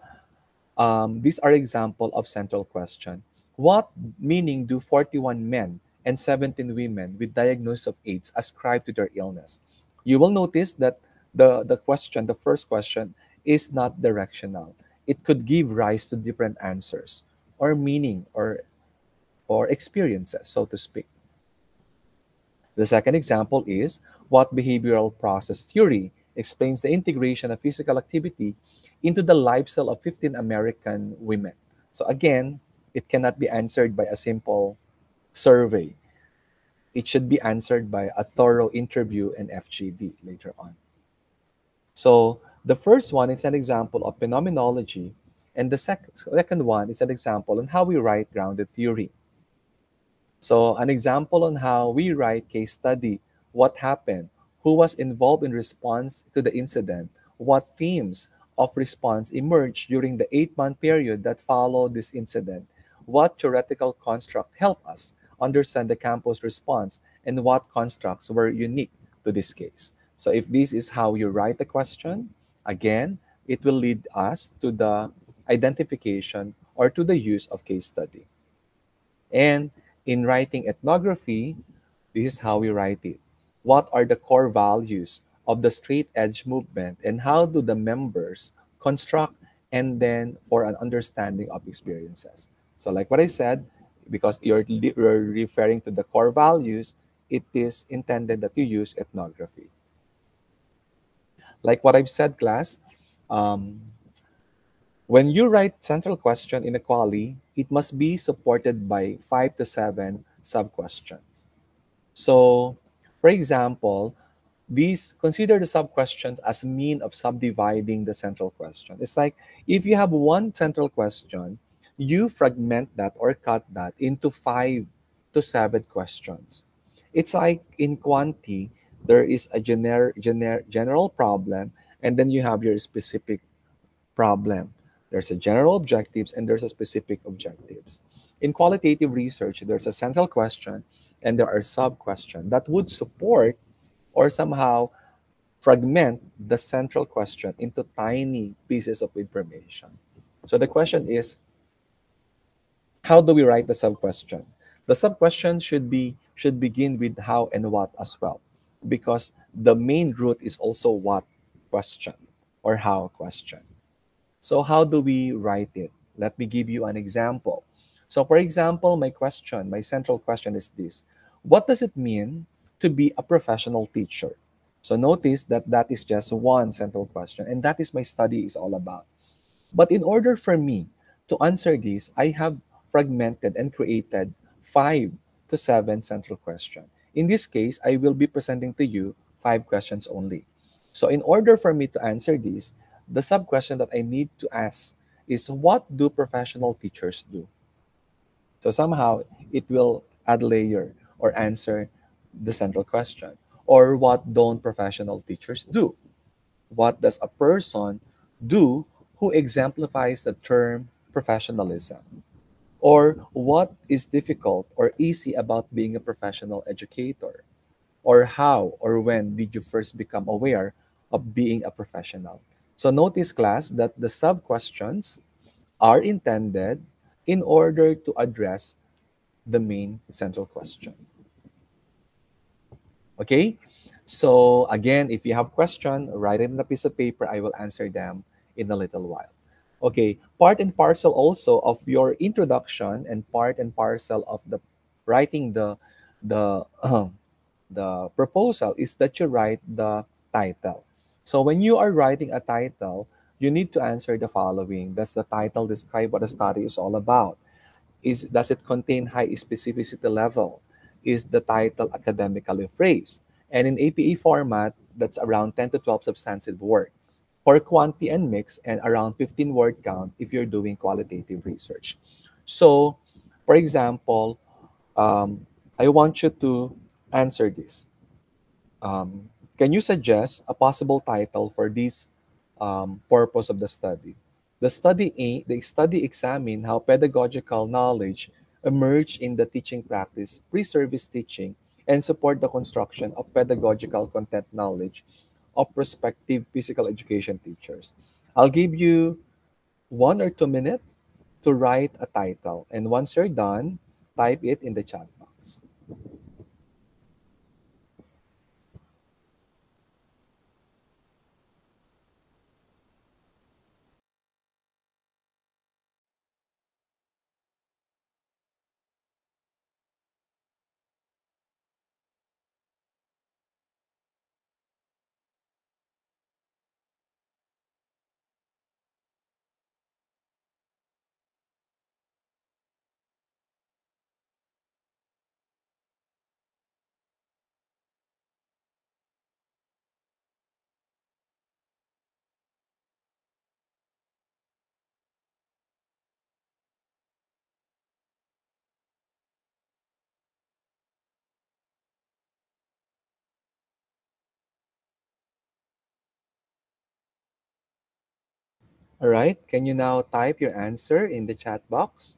these are example of central question. What meaning do 41 men and 17 women with diagnosis of AIDS ascribe to their illness? You will notice that the first question, is not directional. It could give rise to different answers or meaning or experiences, so to speak. The second example is what behavioral process theory explains the integration of physical activity into the lifestyle of 15 American women. So again, it cannot be answered by a simple survey. It should be answered by a thorough interview and FGD later on. So the first one is an example of phenomenology, and the second one is an example on how we write grounded theory. So an example on how we write case study, what happened, who was involved in response to the incident, what themes of response emerged during the 8-month period that followed this incident, what theoretical construct helped us understand the campus response, and what constructs were unique to this case. So if this is how you write the question, again, it will lead us to the identification or to the use of case study. And in writing ethnography, this is how we write it. What are the core values of the straight edge movement and how do the members construct and then for an understanding of experiences? So like what I said, because you're referring to the core values, it is intended that you use ethnography. Like what I've said, class, um, when you write central question in a quali, it must be supported by 5 to 7 sub-questions. So, for example, these consider the sub-questions as mean of subdividing the central question. It's like if you have one central question, you fragment that or cut that into 5 to 7 questions. It's like in quanti, there is a general problem, and then you have your specific problem. There's a general objectives and there's a specific objectives. In qualitative research, there's a central question and there are sub questions that would support or somehow fragment the central question into tiny pieces of information. So the question is, how do we write the sub question? The sub question should begin with how and what as well, because the main root is also what question or how question. So how do we write it? Let me give you an example. So for example, my central question is this: what does it mean to be a professional teacher? So notice that that is just one central question, and that is my study is all about. But in order for me to answer this, I have fragmented and created 5 to 7 central questions. In this case, I will be presenting to you 5 questions only. So in order for me to answer this, the sub question that I need to ask is, what do professional teachers do? So somehow it will add layer or answer the central question. Or what don't professional teachers do? What does a person do who exemplifies the term professionalism? Or what is difficult or easy about being a professional educator? Or how or when did you first become aware of being a professional? So notice, class, that the sub questions are intended in order to address the main central question. Okay? So again, if you have question, write it in a piece of paper. I will answer them in a little while. Okay, part and parcel also of your introduction and part and parcel of the writing the the proposal is that you write the title. So when you are writing a title, you need to answer the following. Does the title describe what the study is all about? Does it contain high specificity level? Is the title academically phrased? And in APA format, that's around 10 to 12 substantive words. For quantity and mix, and around 15 word count if you're doing qualitative research. So, for example, I want you to answer this. Can you suggest a possible title for this purpose of the study? The study examined how pedagogical knowledge emerged in the teaching practice, pre-service teaching, and support the construction of pedagogical content knowledge of prospective physical education teachers. I'll give you 1 or 2 minutes to write a title, and once you're done, type it in the chat box. All right, can you now type your answer in the chat box?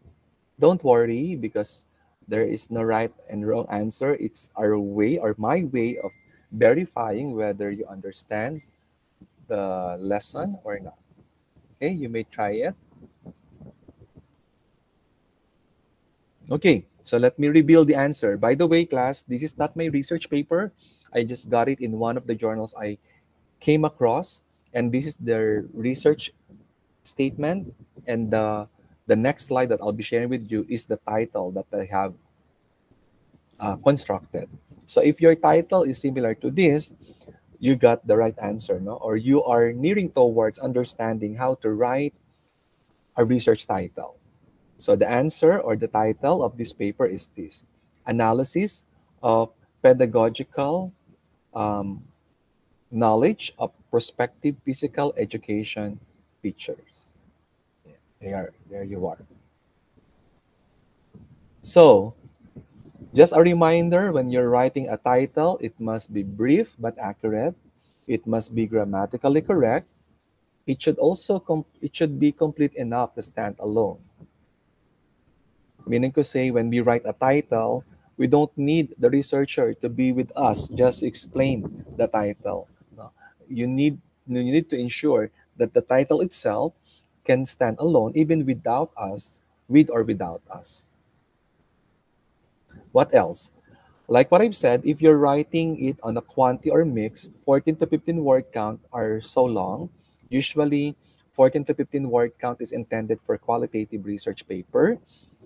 Don't worry, because there is no right and wrong answer. It's our way or my way of verifying whether you understand the lesson or not. Okay, you may try it. Okay, so let me reveal the answer. By the way, class, this is not my research paper. I just got it in one of the journals I came across, and this is their research statement. And the next slide that I'll be sharing with you is the title that I have constructed. So if your title is similar to this, you got the right answer, no? Or you are nearing towards understanding how to write a research title. So the answer or the title of this paper is this: Analysis of Pedagogical um, Knowledge of Prospective Physical Education Teachers. There you are. So Just a reminder, when you're writing a title, it must be brief but accurate. It must be grammatically correct. It should also it should be complete enough to stand alone. Meaning to say, when we write a title, we don't need the researcher to be with us just to explain the title. No. You need you need to ensure that the title itself can stand alone even without us, with or without us. What else? Like what I've said, if you're writing it on a quantity or mix, 14 to 15 word count are so long. Usually, 14 to 15 word count is intended for qualitative research paper.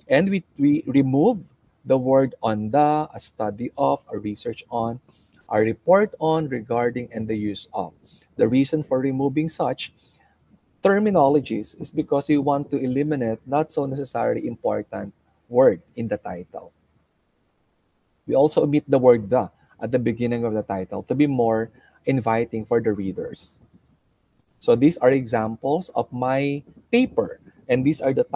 And we remove the word on the, a study of, a research on, a report on, regarding, and the use of. The reason for removing such terminologies is because we want to eliminate not so necessarily important word in the title. We also omit the word the at the beginning of the title to be more inviting for the readers. So these are examples of my paper, and these are the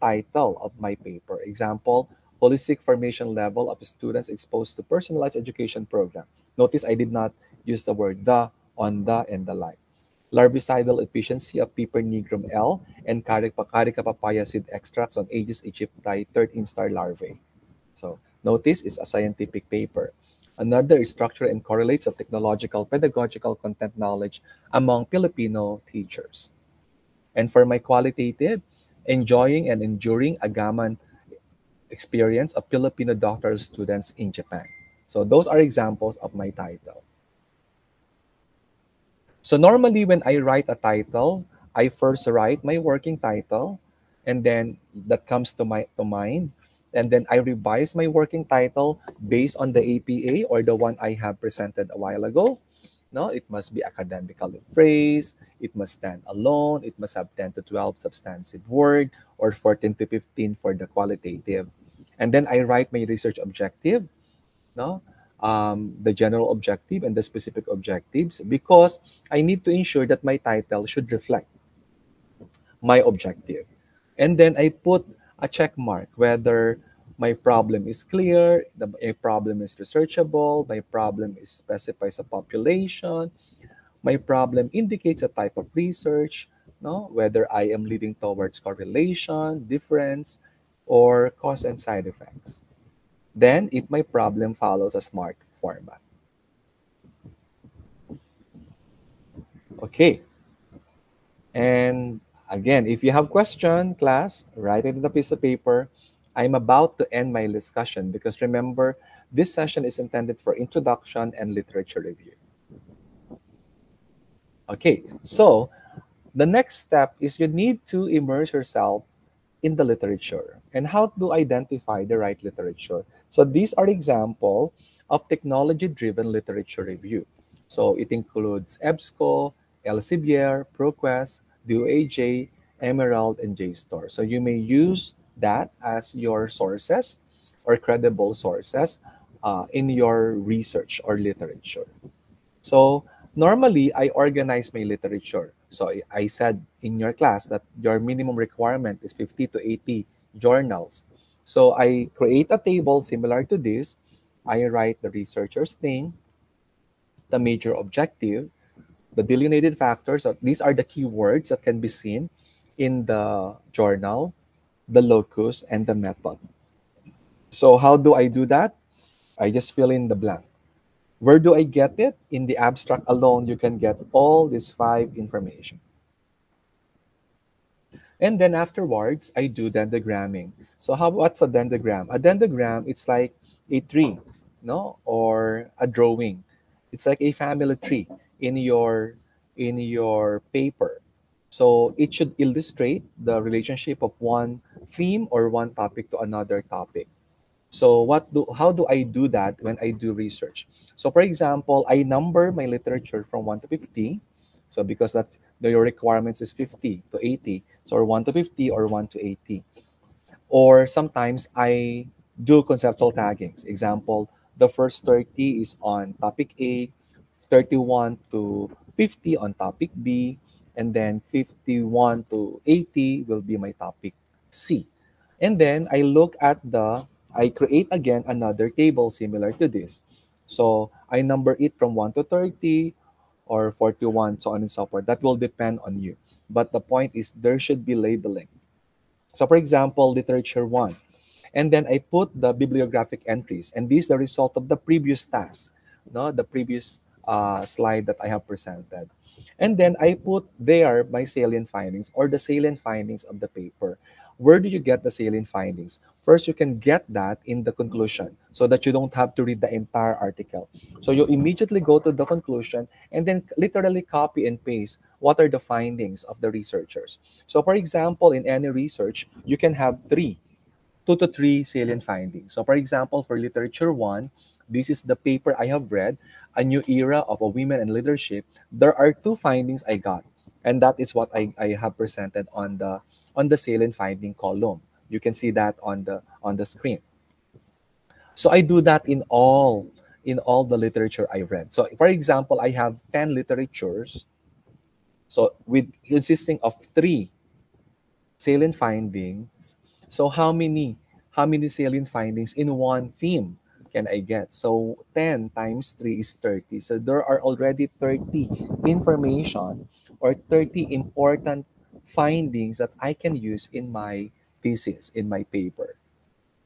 title of my paper. Example, holistic formation level of students exposed to personalized education program. Notice I did not use the word the, on the, and the like. Larvicidal efficiency of Piper-nigrum L and Carica papaya seed extracts on Aegis aegypti 13-star larvae. So notice is a scientific paper. Another is structure and correlates of technological pedagogical content knowledge among Filipino teachers. And for my qualitative, enjoying and enduring a Gaman experience of Filipino doctoral students in Japan. So those are examples of my title. So normally when I write a title, I first write my working title, and then that comes to mind, and then I revise my working title based on the APA or the one I have presented a while ago. No, it must be academically phrased, it must stand alone, it must have 10 to 12 substantive word or 14 to 15 for the qualitative. And then I write my research objective, no, the general objective and the specific objectives, because I need to ensure that my title should reflect my objective. And then I put a check mark whether my problem is clear, my problem is researchable, my problem is specifies a population, my problem indicates a type of research, no, whether I am leading towards correlation, difference, or cause and side effects. Then, if my problem follows a SMART format. Okay. And again, if you have question, class, write it in a piece of paper. I'm about to end my discussion because remember, this session is intended for introduction and literature review. Okay, so the next step is you need to immerse yourself in the literature and how to identify the right literature. So these are example of technology-driven literature review. So it includes EBSCO, Elsevier, ProQuest, DOAJ, Emerald, and JSTOR. So you may use that as your sources or credible sources in your research or literature. So normally, I organize my literature. So I said in your class that your minimum requirement is 50 to 80 journals. So I create a table similar to this. I write the researcher's name, the major objective, the delineated factors. So these are the keywords that can be seen in the journal, the locus, and the method. So how do I do that? I just fill in the blank. Where do I get it? In the abstract alone, you can get all these 5 information. And then afterwards, I do dendrogramming. So what's a dendrogram? A dendrogram, it's like a tree, no, or a drawing. It's like a family tree in your paper. So it should illustrate the relationship of one theme or one topic to another topic. So how do I do that when I do research? So for example, I number my literature from 1 to 50. So because that your requirements is 50 to 80. So 1 to 50 or 1 to 80. Or sometimes I do conceptual taggings. Example, the first 30 is on topic A, 31 to 50 on topic B, and then 51 to 80 will be my topic C. And then I look at the I create again another table similar to this. So I number it from 1 to 30 or 41, so on and so forth. That will depend on you. But the point is there should be labeling. So for example, literature 1. And then I put the bibliographic entries. And this is the result of the previous task, no, the previous slide that I have presented. And then I put there my salient findings or the salient findings of the paper. Where do you get the salient findings? First, you can get that in the conclusion so that you don't have to read the entire article. So you immediately go to the conclusion and then literally copy and paste what are the findings of the researchers. So for example, in any research, you can have two to three salient findings. So, for example, for literature one, this is the paper I have read, A New Era of a Women in Leadership. There are two findings I got, and that is what I have presented on the salient finding column. You can see that on the screen. So I do that in all the literature I read. So, for example, I have 10 literatures. So, with consisting of three salient findings. So how many salient findings in one theme can I get? So 10 times 3 is 30. So there are already 30 information or 30 important findings that I can use in my thesis, in my paper.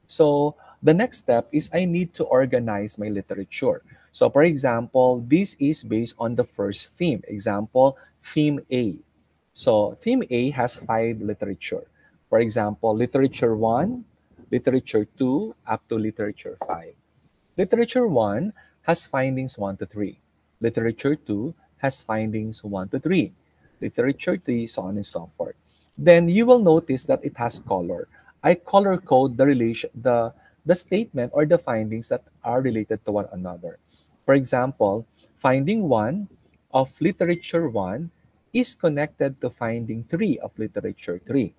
So the next step is I need to organize my literature. So for example, this is based on the first theme. Example, theme A. So theme A has 5 literature. For example, literature 1, literature 2, up to literature 5. Literature 1 has findings 1 to 3. Literature 2 has findings 1 to 3. Literature 3, so on and so forth. Then you will notice that it has color. I color code the statement or the findings that are related to one another. For example, finding 1 of literature 1 is connected to finding 3 of literature 3.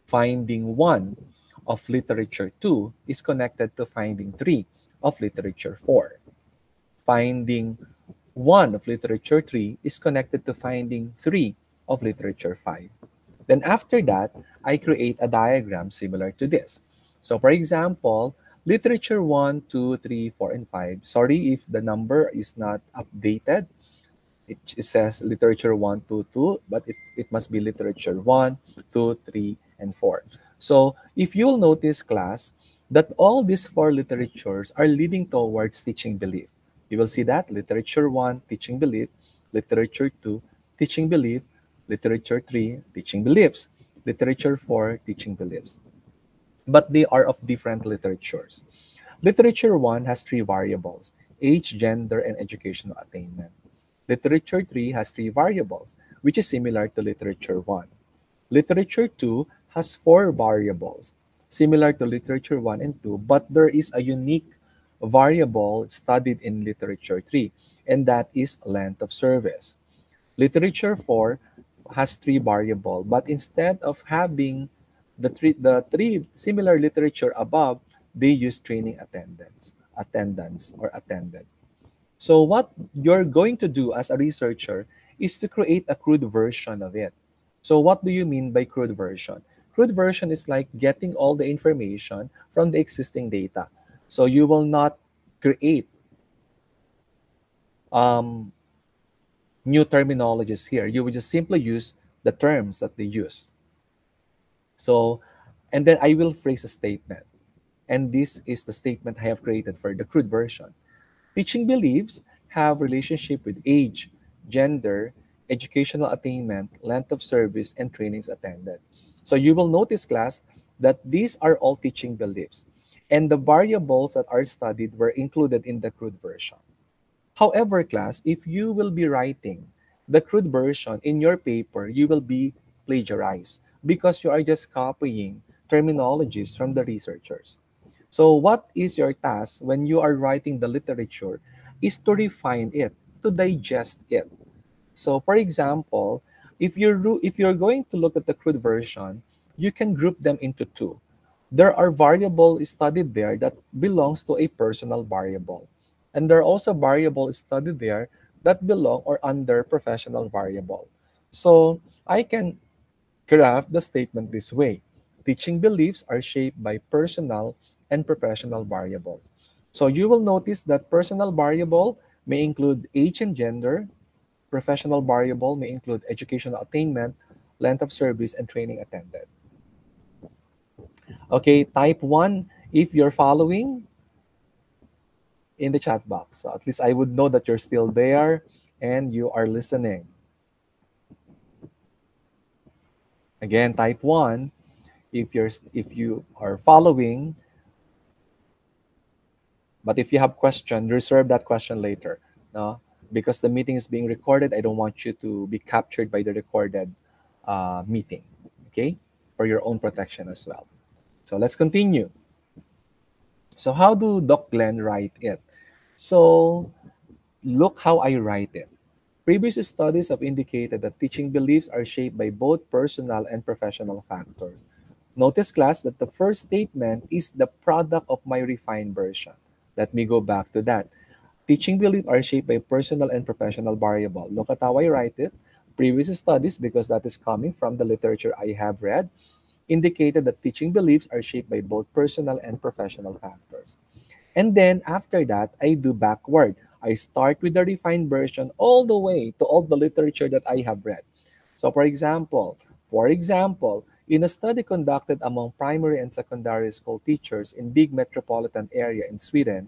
Finding 1 of literature 2 is connected to finding 3 of literature 4. Finding 1 of literature 3 is connected to finding 3 of literature 5. Then after that, I create a diagram similar to this. So for example, literature 1, 2, 3, 4, and 5. Sorry if the number is not updated. It says literature 1, 2, 2, but it must be literature 1, 2, 3, and 4. So if you'll notice, class, that all these 4 literatures are leading towards teaching belief. You will see that literature 1, teaching belief, literature 2, teaching belief, literature 3, teaching beliefs, literature 4, teaching beliefs. But they are of different literatures. Literature 1 has 3 variables: age, gender, and educational attainment. Literature 3 has 3 variables, which is similar to literature 1. Literature 2 has 4 variables, similar to literature 1 and 2, but there is a unique variable studied in literature 3, and that is length of service. Literature 4 has 3 variables, but instead of having the three similar literature above, they use training attendance or attended. So what you're going to do as a researcher is to create a crude version of it. So what do you mean by crude version? Crude version is like getting all the information from the existing data. So you will not create um, new terminologies here. You will just simply use the terms that they use. So, and then I will phrase a statement. And this is the statement I have created for the crude version. Teaching beliefs have relationship with age, gender, educational attainment, length of service, and trainings attended. So you will notice, class, that these are all teaching beliefs. And the variables that are studied were included in the crude version. However, class, if you will be writing the crude version in your paper, you will be plagiarized because you are just copying terminologies from the researchers. So what is your task when you are writing the literature is to refine it, to digest it. So for example, if you're going to look at the crude version, you can group them into two. There are variables studied there that belongs to a personal variable. And there are also variables studied there that belong or under professional variable. So I can craft the statement this way. Teaching beliefs are shaped by personal and professional variables. So you will notice that personal variable may include age and gender, professional variable may include educational attainment, length of service, and training attended. Okay, type 1 if you're following in the chat box. So at least I would know that you're still there and you are listening. Again, type 1 if you are following, but if you have question, reserve that question later. No? Because the meeting is being recorded, I don't want you to be captured by the recorded meeting. Okay? For your own protection as well. So let's continue. So how do Doc Glenn write it? So look how I write it. Previous studies have indicated that teaching beliefs are shaped by both personal and professional factors. Notice, class, that the first statement is the product of my refined version. Let me go back to that. Teaching beliefs are shaped by personal and professional variable. Look at how I write it. Previous studies, because that is coming from the literature I have read, indicated that teaching beliefs are shaped by both personal and professional factors. And then after that, I do backward. I start with the refined version all the way to all the literature that I have read. So for example, in a study conducted among primary and secondary school teachers in big metropolitan area in Sweden,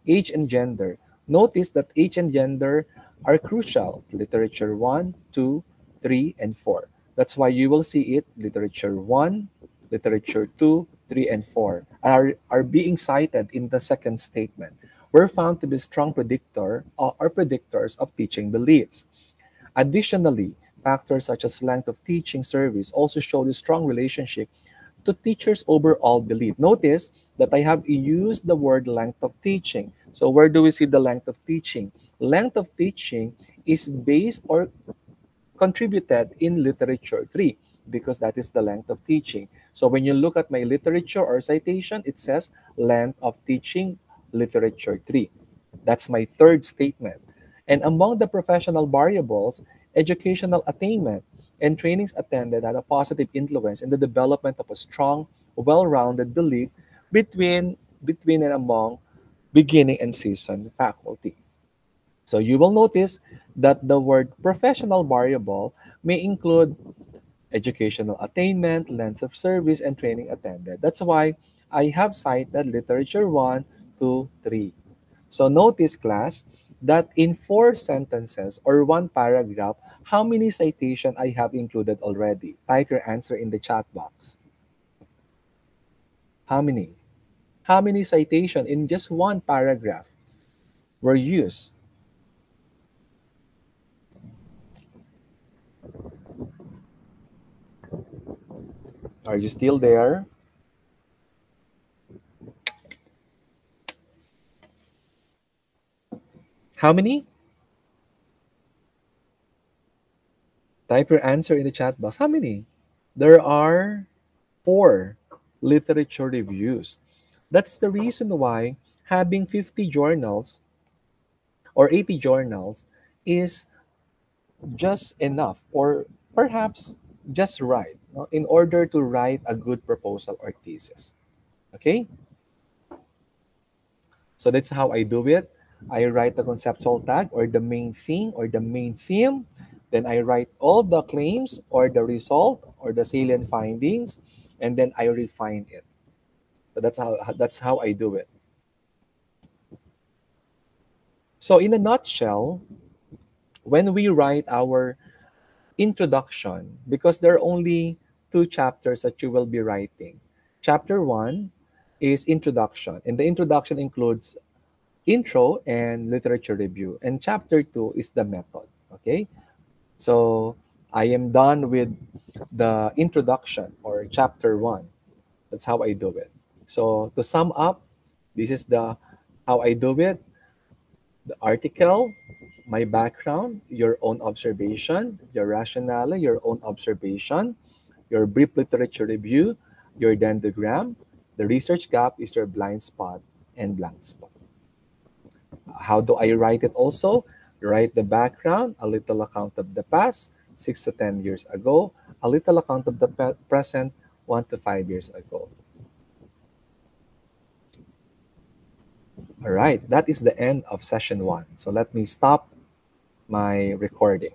age and gender, notice that age and gender are crucial. Literature 1, 2, 3, and 4. That's why you will see it, literature 1, literature 2, 3, and 4 are being cited in the second statement. Were found to be strong predictor or predictors of teaching beliefs. Additionally, factors such as length of teaching service also show the strong relationship to teachers' overall belief. Notice that I have used the word length of teaching. So where do we see the length of teaching? Length of teaching is based or contributed in literature 3 because that is the length of teaching. So when you look at my literature or citation, it says length of teaching literature 3. That's my third statement. And among the professional variables, educational attainment and trainings attended had a positive influence in the development of a strong, well-rounded belief between and among beginning and seasoned faculty. So you will notice that the word professional variable may include educational attainment, length of service, and training attended. That's why I have cited literature 1, 2, 3. So notice, class, that in 4 sentences or 1 paragraph, how many citation I have included already? Type your answer in the chat box. How many? How many citation in just 1 paragraph were used? Are you still there? How many? Type your answer in the chat box. How many? There are 4 literature reviews. That's the reason why having 50 journals or 80 journals is just enough or perhaps just right, no, in order to write a good proposal or thesis. Okay? So that's how I do it. I write the conceptual tag or the main thing or the main theme. Then I write all the claims or the result or the salient findings, and then I refine it. So that's how I do it. So in a nutshell, when we write our introduction, because there are only 2 chapters that you will be writing. Chapter 1 is introduction, and the introduction includes intro and literature review. And chapter 2 is the method. Okay? So I am done with the introduction or chapter 1. That's how I do it. So to sum up, this is the how I do it. The article, my background, your own observation, your rationale, your own observation, your brief literature review, your dendrogram. The research gap is your blind spot and blank spot. How do I write it also? Write the background, a little account of the past, 6 to 10 years ago, a little account of the present, 1 to 5 years ago. All right, that is the end of session one. So let me stop my recording.